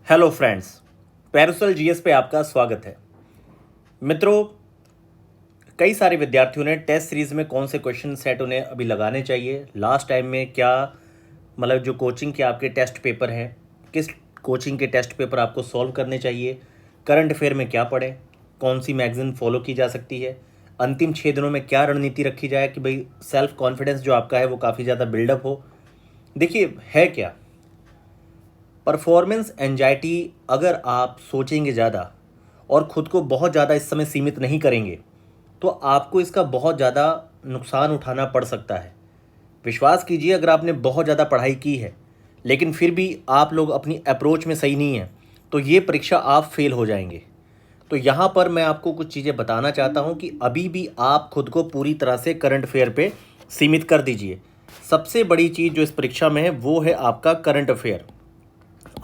Hello friends, parasol GS पे आपका स्वागत है। मित्रों, कई सारे विद्यार्थियों ने टेस्ट सीरीज़ में कौन से क्वेश्चन सेट उन्हें अभी लगाने चाहिए, लास्ट टाइम में क्या मतलब जो कोचिंग के आपके टेस्ट पेपर हैं, किस कोचिंग के टेस्ट पेपर आपको सॉल्व करने चाहिए, करंट अफेयर में क्या पढ़ें, कौन सी मैगज़ीन फॉलो की जा सकती है, अंतिम 6 दिनों में क्या रणनीति रखी जाए कि भाई सेल्फ कॉन्फिडेंस जो आपका है वो काफ़ी ज़्यादा बिल्डअप हो। देखिए, है क्या परफॉर्मेंस एंजाइटी, अगर आप सोचेंगे ज़्यादा और ख़ुद को बहुत ज़्यादा इस समय सीमित नहीं करेंगे तो आपको इसका बहुत ज़्यादा नुकसान उठाना पड़ सकता है। विश्वास कीजिए, अगर आपने बहुत ज़्यादा पढ़ाई की है लेकिन फिर भी आप लोग अपनी अप्रोच में सही नहीं हैं तो ये परीक्षा आप फेल हो जाएंगे। तो यहाँ पर मैं आपको कुछ चीज़ें बताना चाहता हूँ कि अभी भी आप खुद को पूरी तरह से करंट अफेयर पे सीमित कर दीजिए। सबसे बड़ी चीज़ जो इस परीक्षा में है वो है आपका करंट अफेयर।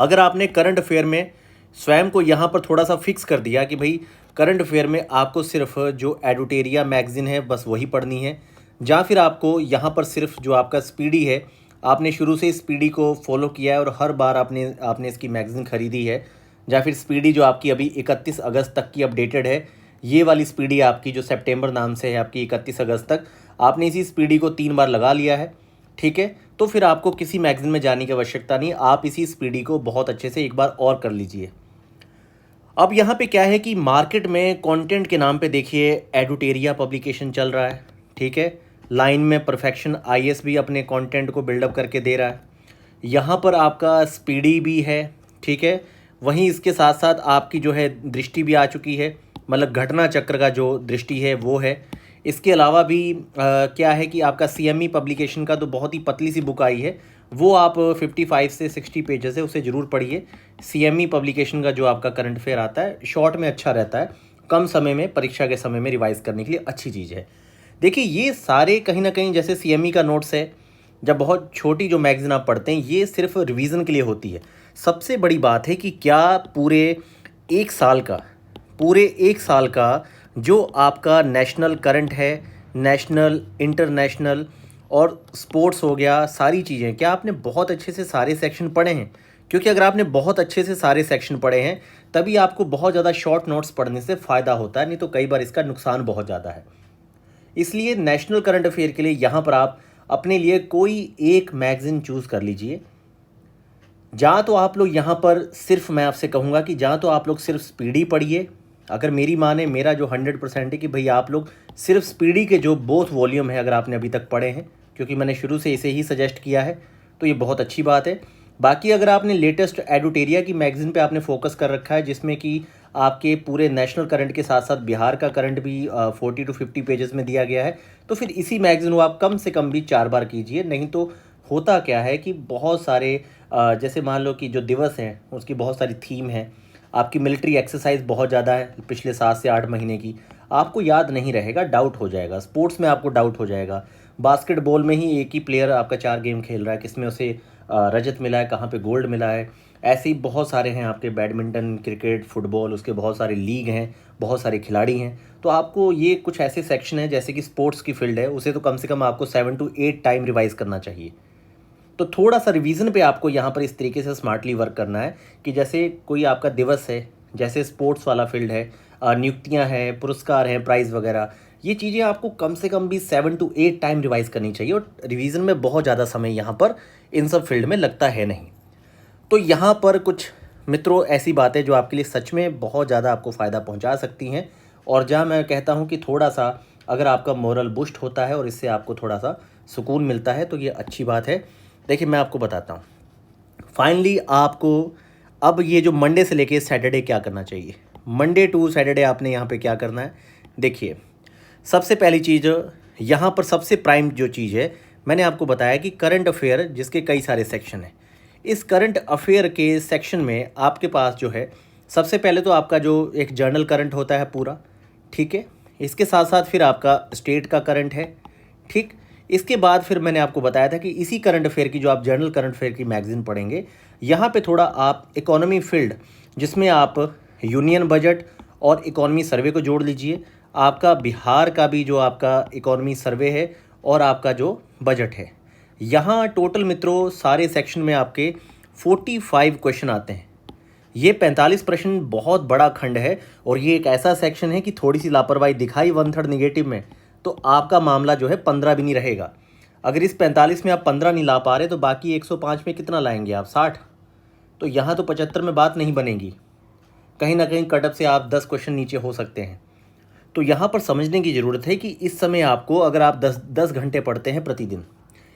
अगर आपने करंट अफेयर में स्वयं को यहाँ पर थोड़ा सा फिक्स कर दिया कि भाई करंट अफेयर में आपको सिर्फ जो एडुटेरिया मैगज़ीन है बस वही पढ़नी है, या फिर आपको यहाँ पर सिर्फ जो आपका स्पीडी है, आपने शुरू से स्पीडी को फॉलो किया है और हर बार आपने आपने इसकी मैगज़ीन ख़रीदी है, या फिर स्पीडी जो आपकी अभी 31 अगस्त तक की अपडेटेड है, ये वाली स्पीडी आपकी जो सितंबर नाम से है आपकी 31 अगस्त तक, आपने इसी स्पीडी को 3 बार लगा लिया है, ठीक है, तो फिर आपको किसी मैगज़ीन में जाने की आवश्यकता नहीं। आप इसी स्पीडी को बहुत अच्छे से एक बार और कर लीजिए। अब यहाँ पे क्या है कि मार्केट में कंटेंट के नाम पे देखिए एडुटेरिया पब्लिकेशन चल रहा है, ठीक है, लाइन में परफेक्शन आईएएस भी अपने कंटेंट को बिल्डअप करके दे रहा है, यहाँ पर आपका स्पीडी भी है, ठीक है, वहीं इसके साथ साथ आपकी जो है दृष्टि भी आ चुकी है, मतलब घटना चक्र का जो दृष्टि है वो है। इसके अलावा भी क्या है कि आपका सीएमई पब्लिकेशन का तो बहुत ही पतली सी बुक आई है, वो आप 55 से 60 पेजेस है, उसे ज़रूर पढ़िए। सीएमई पब्लिकेशन का जो आपका करंट अफेयर आता है शॉर्ट में अच्छा रहता है, कम समय में परीक्षा के समय में रिवाइज करने के लिए अच्छी चीज़ है। देखिए, ये सारे कहीं ना कहीं जैसे सीएमई का नोट्स है, जब बहुत छोटी जो मैगज़ीन आप पढ़ते हैं ये सिर्फ रिवीजन के लिए होती है। सबसे बड़ी बात है कि क्या एक साल का पूरे एक साल का जो आपका नेशनल करंट है, नेशनल, इंटरनेशनल और स्पोर्ट्स हो गया, सारी चीज़ें, क्या आपने बहुत अच्छे से सारे सेक्शन पढ़े हैं? क्योंकि अगर आपने बहुत अच्छे से सारे सेक्शन पढ़े हैं तभी आपको बहुत ज़्यादा शॉर्ट नोट्स पढ़ने से फ़ायदा होता है, नहीं तो कई बार इसका नुकसान बहुत ज़्यादा है। इसलिए नेशनल करंट अफेयर के लिए यहाँ पर आप अपने लिए कोई एक मैगज़ीन चूज़ कर लीजिए। जहाँ तो आप लोग यहाँ पर सिर्फ, मैं आपसे कहूँगा कि जहाँ तो आप लोग सिर्फ स्पीडी पढ़िए। अगर मेरी माने, मेरा जो 100% है कि भाई आप लोग सिर्फ स्पीडी के जो बोथ वॉल्यूम है अगर आपने अभी तक पढ़े हैं, क्योंकि मैंने शुरू से इसे ही सजेस्ट किया है, तो ये बहुत अच्छी बात है। बाकी अगर आपने लेटेस्ट एडुटेरिया की मैगज़ीन पे आपने फोकस कर रखा है जिसमें कि आपके पूरे नेशनल करंट के साथ साथ बिहार का करंट भी 40 to 50 पेजेस में दिया गया है, तो फिर इसी मैगज़ीन को आप कम से कम भी 4 बार कीजिए। नहीं तो होता क्या है कि बहुत सारे जैसे मान लो कि जो दिवस हैं उसकी बहुत सारी थीम है, आपकी मिलिट्री एक्सरसाइज बहुत ज़्यादा है पिछले 7 से 8 महीने की, आपको याद नहीं रहेगा, डाउट हो जाएगा। स्पोर्ट्स में आपको डाउट हो जाएगा, बास्केटबॉल में ही एक ही प्लेयर आपका 4 गेम खेल रहा है, किसमें उसे रजत मिला है, कहाँ पे गोल्ड मिला है, ऐसे ही बहुत सारे हैं आपके, बैडमिंटन, क्रिकेट, फुटबॉल, उसके बहुत सारे लीग हैं, बहुत सारे खिलाड़ी हैं। तो आपको ये कुछ ऐसे सेक्शन हैं, जैसे कि स्पोर्ट्स की फील्ड है, उसे तो कम से कम आपको 7 to 8 टाइम रिवाइज़ करना चाहिए। तो थोड़ा सा रिवीजन पे आपको यहाँ पर इस तरीके से स्मार्टली वर्क करना है कि जैसे कोई आपका दिवस है, जैसे स्पोर्ट्स वाला फील्ड है, नियुक्तियाँ हैं, पुरस्कार हैं, प्राइज़ वगैरह, ये चीज़ें आपको कम से कम भी 7 to 8 टाइम रिवाइज़ करनी चाहिए, और रिवीजन में बहुत ज़्यादा समय यहाँ पर इन सब फील्ड में लगता है नहीं। तो यहाँ पर कुछ मित्रों ऐसी बातें जो आपके लिए सच में बहुत ज़्यादा आपको फ़ायदा पहुँचा सकती हैं, और जहाँ मैं कहता हूँ कि थोड़ा सा अगर आपका मोरल बूस्ट होता है और इससे आपको थोड़ा सा सुकून मिलता है तो ये अच्छी बात है। देखिए, मैं आपको बताता हूँ फाइनली आपको अब ये जो मंडे से लेके सैटरडे क्या करना चाहिए। मंडे टू सैटरडे आपने यहाँ पे क्या करना है, देखिए, सबसे पहली चीज़ यहाँ पर सबसे प्राइम जो चीज़ है, मैंने आपको बताया कि करंट अफेयर जिसके कई सारे सेक्शन हैं, इस करंट अफेयर के सेक्शन में आपके पास जो है सबसे पहले तो आपका जो एक जर्नल करंट होता है पूरा, ठीक है, इसके साथ साथ फिर आपका स्टेट का करंट है, ठीक, इसके बाद फिर मैंने आपको बताया था कि इसी करंट अफेयर की जो आप जर्नल करंट अफेयर की मैगज़ीन पढ़ेंगे, यहाँ पे थोड़ा आप इकोनॉमी फील्ड जिसमें आप यूनियन बजट और इकोनॉमी सर्वे को जोड़ लीजिए। आपका बिहार का भी जो आपका इकोनॉमी सर्वे है और आपका जो बजट है, यहाँ टोटल मित्रों सारे सेक्शन में आपके 45 क्वेश्चन आते हैं। ये 45 प्रश्न बहुत बड़ा खंड है और ये एक ऐसा सेक्शन है कि थोड़ी सी लापरवाही दिखाई 1/3 निगेटिव में तो आपका मामला जो है 15 भी नहीं रहेगा। अगर इस 45 में आप 15 नहीं ला पा रहे तो बाकी 105 में कितना लाएंगे आप, 60। तो यहाँ तो 75 में बात नहीं बनेगी, कहीं ना कहीं कटअप से आप 10 क्वेश्चन नीचे हो सकते हैं। तो यहाँ पर समझने की ज़रूरत है कि इस समय आपको, अगर आप 10 घंटे पढ़ते हैं प्रतिदिन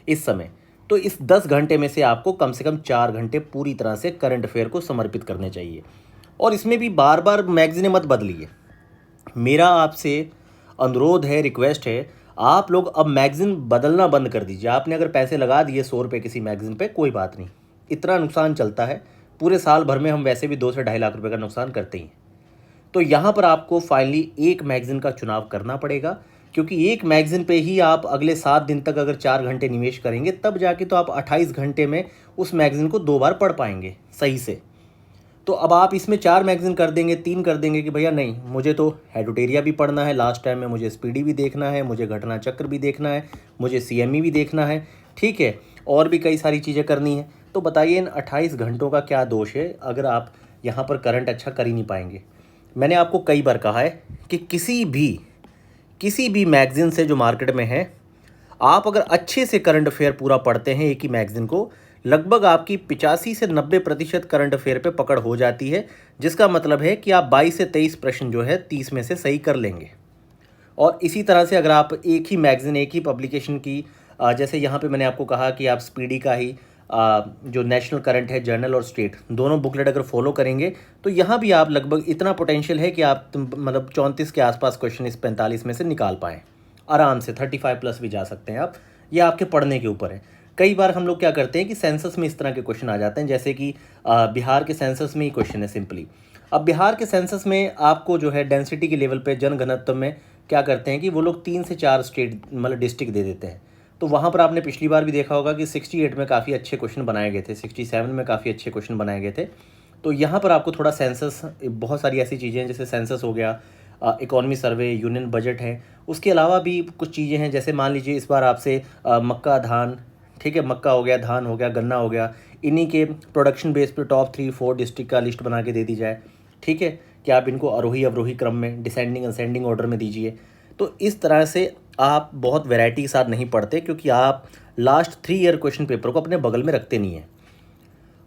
इस समय, तो इस 10 घंटे में से आपको कम से कम 4 घंटे पूरी तरह से करंट अफेयर को समर्पित करने चाहिए। और इसमें भी बार बार मैगज़ीनें मत बदलिए। मेरा आपसे अनुरोध है, रिक्वेस्ट है, आप लोग अब मैगज़ीन बदलना बंद कर दीजिए। आपने अगर पैसे लगा दिए 100 रुपये किसी मैगज़ीन पे, कोई बात नहीं, इतना नुकसान चलता है, पूरे साल भर में हम वैसे भी 2 से 2.5 लाख रुपये का नुकसान करते ही हैं। तो यहाँ पर आपको फाइनली एक मैगज़ीन का चुनाव करना पड़ेगा, क्योंकि एक मैगज़ीन पे ही आप अगले 7 दिन तक अगर 4 घंटे निवेश करेंगे तब जाके तो आप 28 घंटे में उस मैगज़ीन को 2 बार पढ़ पाएंगे सही से। तो अब आप इसमें 4 मैगज़ीन कर देंगे, 3 कर देंगे कि भैया नहीं, मुझे तो हेडोटेरिया भी पढ़ना है लास्ट टाइम में, मुझे स्पीडी भी देखना है, मुझे घटना चक्र भी देखना है, मुझे CME भी देखना है, ठीक है, और भी कई सारी चीज़ें करनी है। तो बताइए इन 28 घंटों का क्या दोष है अगर आप यहाँ पर करंट अच्छा कर ही नहीं पाएंगे। मैंने आपको कई बार कहा है कि किसी भी मैगज़ीन से जो मार्केट में है, आप अगर अच्छे से करंट अफेयर पूरा पढ़ते हैं एक ही मैगज़ीन को, लगभग आपकी 85 से 90% करंट अफेयर पे पकड़ हो जाती है, जिसका मतलब है कि आप 22 से 23 प्रश्न जो है 30 में से सही कर लेंगे। और इसी तरह से अगर आप एक ही मैगज़ीन, एक ही पब्लिकेशन की, जैसे यहाँ पे मैंने आपको कहा कि आप स्पीडी का ही जो नेशनल करंट है, जर्नल और स्टेट, दोनों बुकलेट अगर फॉलो करेंगे तो यहाँ भी आप लगभग इतना पोटेंशियल है कि आप मतलब 34 के आसपास क्वेश्चन इस 45 में से निकाल पाएँ आराम से। 35 प्लस भी जा सकते हैं आप, ये आपके पढ़ने के ऊपर है। कई बार हम लोग क्या करते हैं कि सेंसस में इस तरह के क्वेश्चन आ जाते हैं, जैसे कि बिहार के सेंसस में ही क्वेश्चन है सिंपली। अब बिहार के सेंसस में आपको जो है डेंसिटी के लेवल पे, जनघनत्व में क्या करते हैं कि वो लोग 3 से 4 स्टेट मतलब डिस्ट्रिक्ट दे देते हैं। तो वहाँ पर आपने पिछली बार भी देखा होगा कि 68 में काफ़ी अच्छे क्वेश्चन बनाए गए थे, 67 में काफ़ी अच्छे क्वेश्चन बनाए गए थे। तो यहाँ पर आपको थोड़ा सेंसस, बहुत सारी ऐसी चीज़ें हैं जैसे सेंसस हो गया, इकोनॉमी सर्वे, यूनियन बजट है, उसके अलावा भी कुछ चीज़ें हैं, जैसे मान लीजिए इस बार आपसे मक्का, धान, ठीक है, मक्का हो गया, धान हो गया, गन्ना हो गया, इन्हीं के प्रोडक्शन बेस पे टॉप 3-4 डिस्ट्रिक्ट का लिस्ट बना के दे दी जाए, ठीक है, कि आप इनको आरोही अवरोही क्रम में, डिसेंडिंग असेंडिंग ऑर्डर में दीजिए। तो इस तरह से आप बहुत वैरायटी के साथ नहीं पढ़ते, क्योंकि आप लास्ट 3 ईयर क्वेश्चन पेपर को अपने बगल में रखते नहीं हैं,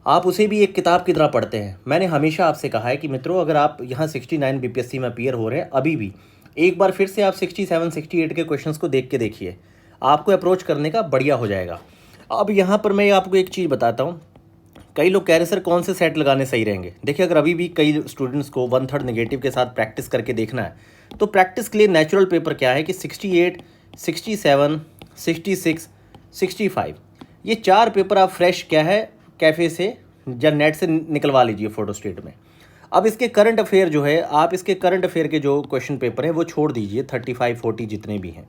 आप उसे भी एक किताब की तरह पढ़ते हैं। मैंने हमेशा आपसे कहा है कि मित्रों, अगर आप यहाँ 69 BPSC में अपीयर हो रहे हैं अभी भी, एक बार फिर से आप 67, 68 के क्वेश्चंस को देख के देखिए, आपको अप्रोच करने का बढ़िया हो जाएगा। अब यहाँ पर मैं आपको एक चीज़ बताता हूँ, कई लोग कह रहे सर कौन से सेट लगाने सही रहेंगे। देखिए, अगर अभी भी कई स्टूडेंट्स को 1/3 नेगेटिव के साथ प्रैक्टिस करके देखना है, तो प्रैक्टिस के लिए नेचुरल पेपर क्या है कि 68, 67, 66, 65, ये 4 पेपर आप फ्रेश क्या है कैफ़े से या नेट से निकलवा लीजिए फोटो स्टेट में। अब इसके करंट अफेयर जो है, आप इसके करंट अफेयर के जो क्वेश्चन पेपर हैं वो छोड़ दीजिए, 35, 40 जितने भी हैं,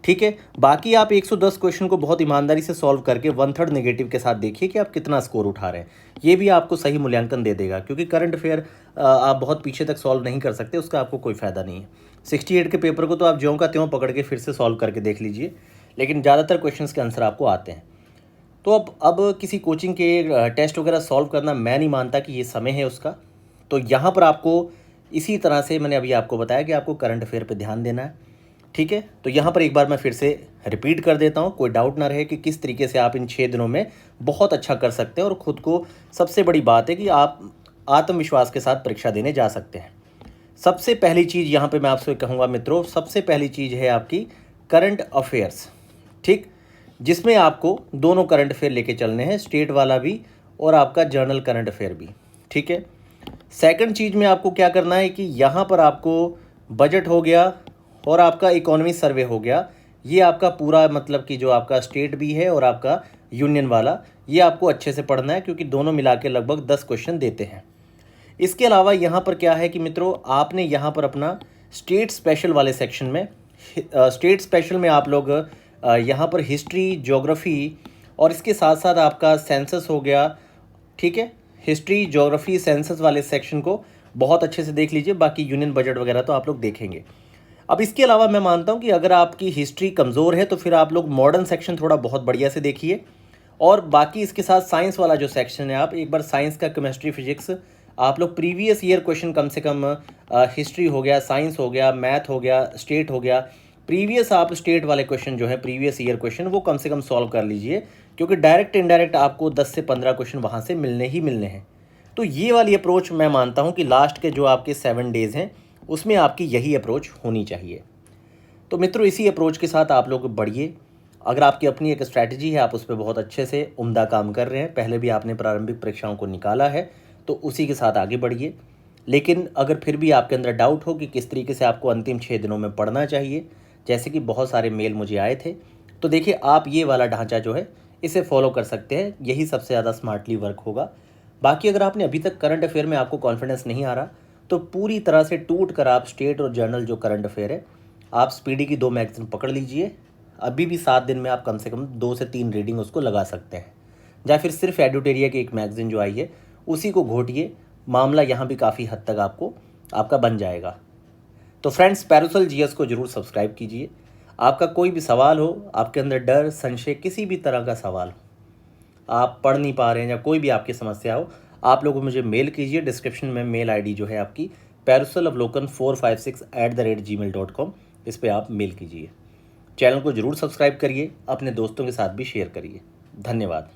ठीक है। बाकी आप 110 क्वेश्चन को बहुत ईमानदारी से सॉल्व करके 1/3 नेगेटिव के साथ देखिए कि आप कितना स्कोर उठा रहे हैं। ये भी आपको सही मूल्यांकन दे देगा, क्योंकि करंट अफेयर आप बहुत पीछे तक सॉल्व नहीं कर सकते, उसका आपको कोई फ़ायदा नहीं है। 68 के पेपर को तो आप ज्यों का त्यों पकड़ के फिर से सॉल्व करके देख लीजिए, लेकिन ज़्यादातर क्वेश्चन के आंसर आपको आते हैं। तो अब किसी कोचिंग के टेस्ट वगैरह सॉल्व करना, मैं नहीं मानता कि ये समय है उसका। तो यहाँ पर आपको इसी तरह से मैंने अभी आपको बताया कि आपको करंट अफेयर पे ध्यान देना है, ठीक है। तो यहाँ पर एक बार मैं फिर से रिपीट कर देता हूँ, कोई डाउट ना रहे कि किस तरीके से आप इन 6 दिनों में बहुत अच्छा कर सकते हैं और ख़ुद को, सबसे बड़ी बात है कि आप आत्मविश्वास के साथ परीक्षा देने जा सकते हैं। सबसे पहली चीज़ यहाँ पे मैं आपसे कहूँगा मित्रों, सबसे पहली चीज़ है आपकी करंट अफेयर्स, ठीक, जिसमें आपको दोनों करंट अफेयर लेके चलने हैं, स्टेट वाला भी और आपका जर्नल करंट अफेयर भी, ठीक है। सेकंड चीज़ में आपको क्या करना है कि यहाँ पर आपको बजट हो गया और आपका इकोनॉमी सर्वे हो गया, ये आपका पूरा मतलब कि जो आपका स्टेट भी है और आपका यूनियन वाला, ये आपको अच्छे से पढ़ना है, क्योंकि दोनों मिला के लगभग 10 क्वेश्चन देते हैं। इसके अलावा यहाँ पर क्या है कि मित्रों, आपने यहाँ पर अपना स्टेट स्पेशल वाले सेक्शन में, स्टेट स्पेशल में आप लोग यहाँ पर हिस्ट्री, ज्योग्राफी और इसके साथ साथ आपका सेंसस हो गया, ठीक है, हिस्ट्री, ज्योग्राफी, सेंसस वाले सेक्शन को बहुत अच्छे से देख लीजिए। बाकी यूनियन बजट वगैरह तो आप लोग देखेंगे। अब इसके अलावा मैं मानता हूँ कि अगर आपकी हिस्ट्री कमज़ोर है तो फिर आप लोग मॉडर्न सेक्शन थोड़ा बहुत बढ़िया से देखिए, और बाकी इसके साथ साइंस वाला जो सेक्शन है, आप एक बार साइंस का केमिस्ट्री, फिजिक्स आप लोग प्रीवियस ईयर क्वेश्चन कम से कम हिस्ट्री हो गया, साइंस हो गया, मैथ हो गया, स्टेट हो गया, प्रीवियस आप स्टेट वाले क्वेश्चन जो है प्रीवियस ईयर क्वेश्चन वो कम से कम सॉल्व कर लीजिए, क्योंकि डायरेक्ट इनडायरेक्ट आपको 10 से 15 क्वेश्चन वहाँ से मिलने ही मिलने हैं। तो ये वाली अप्रोच मैं मानता हूँ कि लास्ट के जो आपके 7 डेज़ हैं उसमें आपकी यही अप्रोच होनी चाहिए। तो मित्रों, इसी अप्रोच के साथ आप लोग बढ़िए। अगर आपकी अपनी एक स्ट्रैटेजी है, आप उस पर बहुत अच्छे से उम्दा काम कर रहे हैं, पहले भी आपने प्रारंभिक परीक्षाओं को निकाला है, तो उसी के साथ आगे बढ़िए। लेकिन अगर फिर भी आपके अंदर डाउट हो कि किस तरीके से आपको अंतिम 6 दिनों में पढ़ना चाहिए, जैसे कि बहुत सारे मेल मुझे आए थे, तो देखिए आप ये वाला ढांचा जो है इसे फॉलो कर सकते हैं, यही सबसे ज़्यादा स्मार्टली वर्क होगा। बाकी अगर आपने अभी तक करंट अफेयर में आपको कॉन्फिडेंस नहीं आ रहा, तो पूरी तरह से टूट कर आप स्टेट और जर्नल जो करंट अफेयर है, आप स्पीडी की 2 मैगजीन पकड़ लीजिए। अभी भी 7 दिन में आप कम से कम 2 से 3 रीडिंग उसको लगा सकते हैं, या फिर सिर्फ एडुटेरिया की एक मैगजीन जो आई है उसी को घोटिए। मामला यहाँ भी काफ़ी हद तक आपका बन जाएगा। तो फ्रेंड्स, पैरासोल जीएस को जरूर सब्सक्राइब कीजिए। आपका कोई भी सवाल हो, आपके अंदर डर, संशय, किसी भी तरह का सवाल हो, आप पढ़ नहीं पा रहे हैं या कोई भी आपकी समस्या हो, आप लोग मुझे मेल कीजिए। डिस्क्रिप्शन में मेल आईडी जो है आपकी parasolavalokhan456@gmail.com, इस पर आप मेल कीजिए। चैनल को जरूर सब्सक्राइब करिए, अपने दोस्तों के साथ भी शेयर करिए। धन्यवाद।